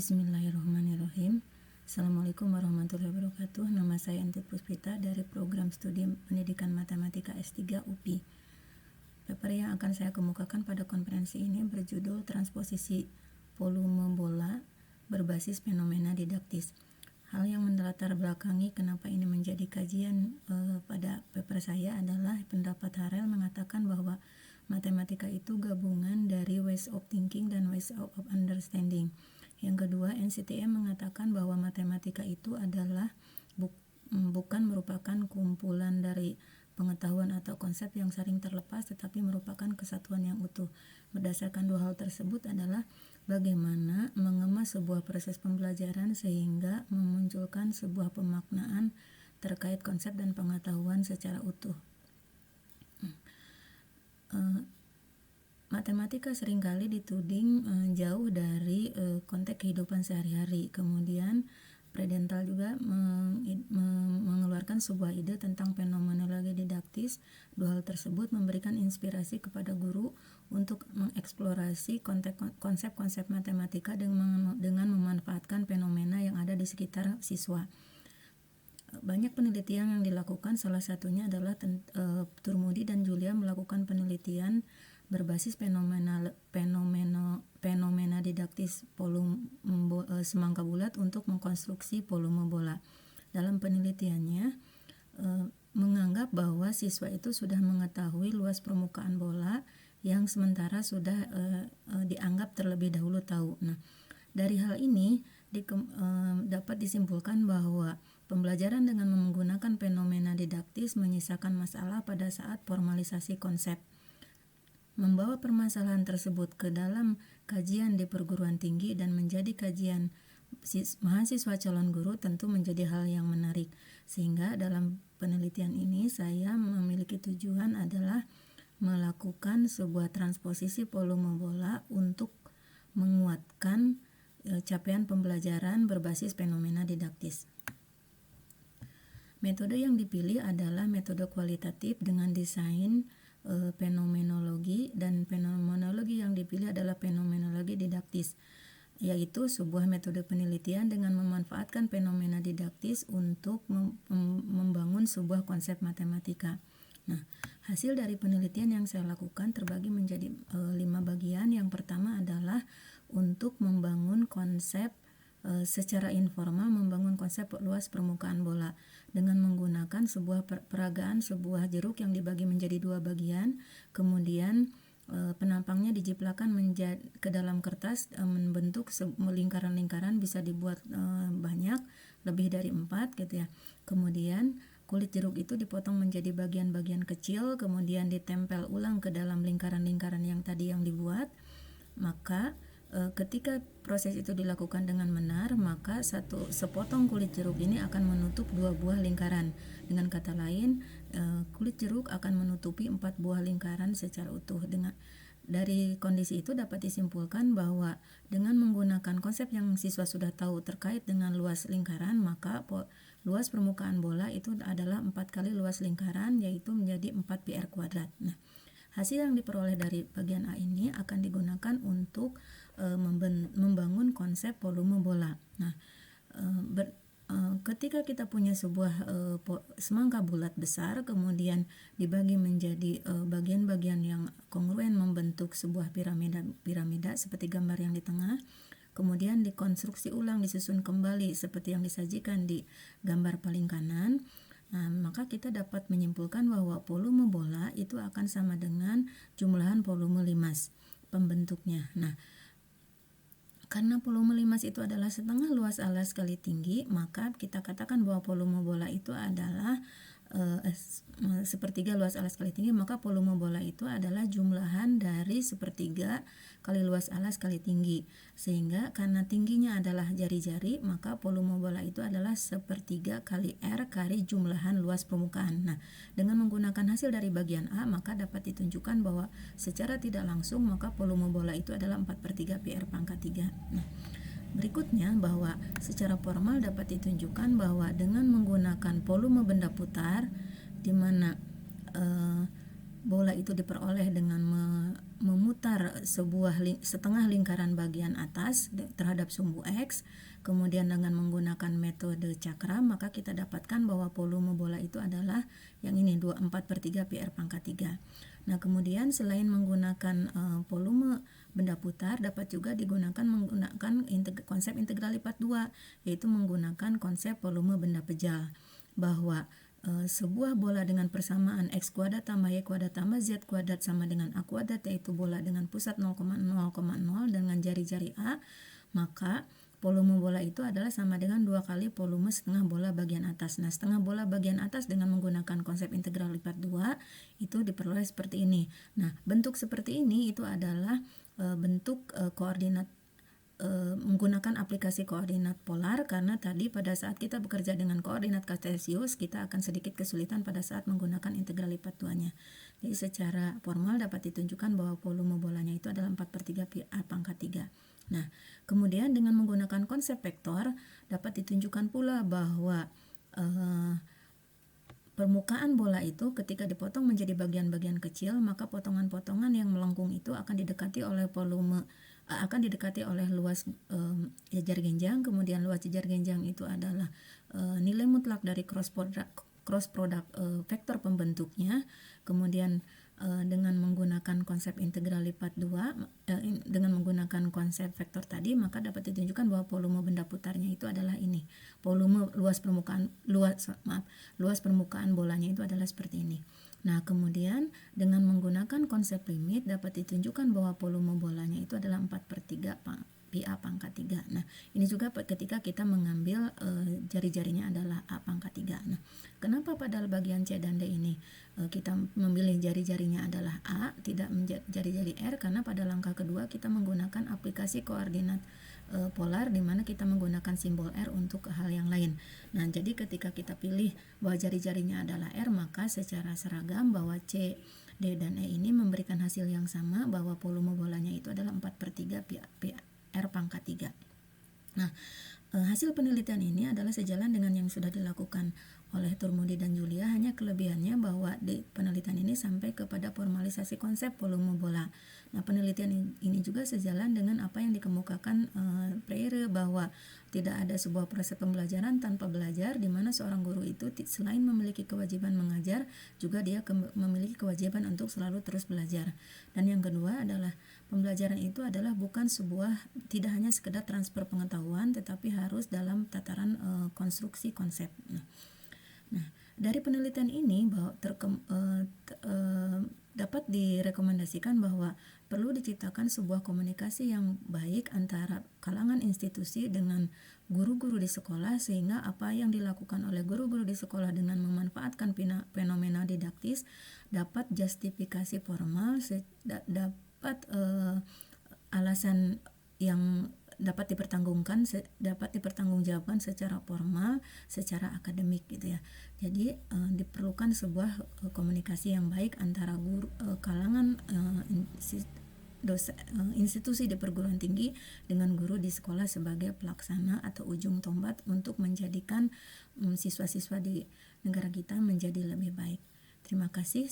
Bismillahirrahmanirrahim. Assalamualaikum warahmatullahi wabarakatuh. Nama saya Enti Puspita dari Program Studi Pendidikan Matematika S3 UPI. Paper yang akan saya kemukakan pada konferensi ini berjudul Transposisi Volume Bola Berbasis Fenomena Didaktis. Hal yang melatar belakangi kenapa ini menjadi kajian pada paper saya adalah pendapat Harel mengatakan bahwa matematika itu gabungan dari ways of thinking dan ways of understanding. Yang kedua, NCTM mengatakan bahwa matematika itu adalah bukan merupakan kumpulan dari pengetahuan atau konsep yang saling terlepas, tetapi merupakan kesatuan yang utuh. Berdasarkan dua hal tersebut adalah bagaimana mengemas sebuah proses pembelajaran sehingga memunculkan sebuah pemaknaan terkait konsep dan pengetahuan secara utuh. Matematika seringkali dituding jauh dari konteks kehidupan sehari-hari. Kemudian Predental juga mengeluarkan sebuah ide tentang fenomenologi didaktis. Dua hal tersebut memberikan inspirasi kepada guru untuk mengeksplorasi konsep-konsep matematika dengan memanfaatkan fenomena yang ada di sekitar siswa. Banyak penelitian yang dilakukan, salah satunya adalah Turmudi dan Julia melakukan penelitian berbasis fenomena didaktis semangka bulat untuk mengkonstruksi volume bola. Dalam penelitiannya menganggap bahwa siswa itu sudah mengetahui luas permukaan bola yang sementara sudah dianggap terlebih dahulu tahu. Nah, dari hal ini dapat disimpulkan bahwa pembelajaran dengan menggunakan fenomena didaktis menyisakan masalah pada saat formalisasi konsep. Membawa permasalahan tersebut ke dalam kajian di perguruan tinggi dan menjadi kajian mahasiswa calon guru tentu menjadi hal yang menarik. Sehingga dalam penelitian ini saya memiliki tujuan adalah melakukan sebuah transposisi volume bola untuk menguatkan capaian pembelajaran berbasis fenomena didaktis. Metode yang dipilih adalah metode kualitatif dengan desain fenomenologi, dan fenomenologi yang dipilih adalah fenomenologi didaktis, yaitu sebuah metode penelitian dengan memanfaatkan fenomena didaktis untuk membangun sebuah konsep matematika. Nah, hasil dari penelitian yang saya lakukan terbagi menjadi 5 bagian. Yang pertama adalah untuk membangun konsep secara informal, membangun konsep luas permukaan bola dengan menggunakan sebuah peragaan sebuah jeruk yang dibagi menjadi 2 bagian. Kemudian penampangnya dijiplakan ke dalam kertas membentuk lingkaran-lingkaran, bisa dibuat banyak, lebih dari 4 gitu ya. Kemudian kulit jeruk itu dipotong menjadi bagian-bagian kecil, kemudian ditempel ulang ke dalam lingkaran-lingkaran yang tadi yang dibuat. Maka ketika proses itu dilakukan dengan benar, maka sepotong kulit jeruk ini akan menutup 2 buah lingkaran. Dengan kata lain, kulit jeruk akan menutupi 4 buah lingkaran secara utuh. Dari kondisi itu dapat disimpulkan bahwa dengan menggunakan konsep yang siswa sudah tahu terkait dengan luas lingkaran, maka luas permukaan bola itu adalah 4 kali luas lingkaran, yaitu menjadi 4 PR kuadrat. Nah, hasil yang diperoleh dari bagian A ini akan digunakan untuk membangun konsep volume bola. Nah, ketika kita punya sebuah semangka bulat besar, kemudian dibagi menjadi bagian-bagian yang kongruen membentuk sebuah piramida seperti gambar yang di tengah, kemudian dikonstruksi ulang, disusun kembali seperti yang disajikan di gambar paling kanan. Nah, maka kita dapat menyimpulkan bahwa volume bola itu akan sama dengan jumlahan volume limas pembentuknya. Nah, karena volume limas itu adalah setengah luas alas kali tinggi, maka kita katakan bahwa volume bola itu adalah sepertiga luas alas kali tinggi, maka volume bola itu adalah jumlahan dari sepertiga kali luas alas kali tinggi. Sehingga karena tingginya adalah jari-jari, maka volume bola itu adalah sepertiga kali R kali jumlahan luas permukaan. Nah, dengan menggunakan hasil dari bagian A, maka dapat ditunjukkan bahwa secara tidak langsung maka volume bola itu adalah 4/3 PR pangkat 3. Nah, berikutnya bahwa secara formal dapat ditunjukkan bahwa dengan menggunakan volume benda putar, di mana bola itu diperoleh dengan memutar sebuah setengah lingkaran bagian atas terhadap sumbu X, kemudian dengan menggunakan metode cakram, maka kita dapatkan bahwa volume bola itu adalah yang ini 24/3 PR pangkat 3. Nah, kemudian selain menggunakan volume benda putar, dapat juga digunakan menggunakan konsep integral lipat 2, yaitu menggunakan konsep volume benda pejal, bahwa sebuah bola dengan persamaan x kuadrat tambah y kuadrat tambah z kuadrat sama dengan a kuadrat, yaitu bola dengan pusat 0,0,0 dengan jari-jari A, maka volume bola itu adalah sama dengan 2 kali volume setengah bola bagian atas. Nah, setengah bola bagian atas dengan menggunakan konsep integral lipat 2 itu diperoleh seperti ini. Nah, bentuk seperti ini itu adalah bentuk koordinat menggunakan aplikasi koordinat polar, karena tadi pada saat kita bekerja dengan koordinat kartesius kita akan sedikit kesulitan pada saat menggunakan integral lipat 2-nya. Jadi secara formal dapat ditunjukkan bahwa volume bolanya itu adalah 4/3 pi A pangkat 3. Nah, kemudian dengan menggunakan konsep vektor dapat ditunjukkan pula bahwa permukaan bola itu ketika dipotong menjadi bagian-bagian kecil, maka potongan-potongan yang melengkung itu akan didekati oleh luas jejar genjang. Kemudian luas jejar genjang itu adalah nilai mutlak dari cross product vektor pembentuknya. Kemudian dengan menggunakan konsep integral lipat 2 dengan menggunakan konsep vektor tadi, maka dapat ditunjukkan bahwa volume benda putarnya itu adalah ini. Volume luas permukaan bolanya itu adalah seperti ini. Nah, kemudian dengan menggunakan konsep limit dapat ditunjukkan bahwa volume bolanya itu adalah 4/3 pi A pangkat 3. Nah, ini juga ketika kita mengambil jari-jarinya adalah A pangkat 3. Nah, kenapa pada bagian C dan D ini kita memilih jari-jarinya adalah A, tidak jari-jari R? Karena pada langkah kedua kita menggunakan aplikasi koordinat polar, di mana kita menggunakan simbol R untuk hal yang lain. Nah, jadi ketika kita pilih bahwa jari-jarinya adalah R, maka secara seragam bahwa C, D, dan E ini memberikan hasil yang sama, bahwa volume bolanya itu adalah 4/3 pi R pangkat 3. Nah, hasil penelitian ini adalah sejalan dengan yang sudah dilakukan oleh Turmudi dan Julia, hanya kelebihannya bahwa di penelitian ini sampai kepada formalisasi konsep volume bola. Nah, penelitian ini juga sejalan dengan apa yang dikemukakan Freire, bahwa tidak ada sebuah proses pembelajaran tanpa belajar, di mana seorang guru itu selain memiliki kewajiban mengajar, juga dia memiliki kewajiban untuk selalu terus belajar. Dan yang kedua adalah pembelajaran itu adalah bukan tidak hanya sekedar transfer pengetahuan, tetapi harus dalam tataran konstruksi konsep. Nah, dari penelitian ini dapat direkomendasikan bahwa perlu diciptakan sebuah komunikasi yang baik antara kalangan institusi dengan guru-guru di sekolah, sehingga apa yang dilakukan oleh guru-guru di sekolah dengan memanfaatkan fenomena didaktis dapat justifikasi formal, dapat alasan yang dapat dipertanggungjawabkan secara formal, secara akademik gitu ya. Jadi diperlukan sebuah komunikasi yang baik antara guru, kalangan institusi di perguruan tinggi dengan guru di sekolah sebagai pelaksana atau ujung tombak untuk menjadikan siswa-siswa di negara kita menjadi lebih baik. Terima kasih.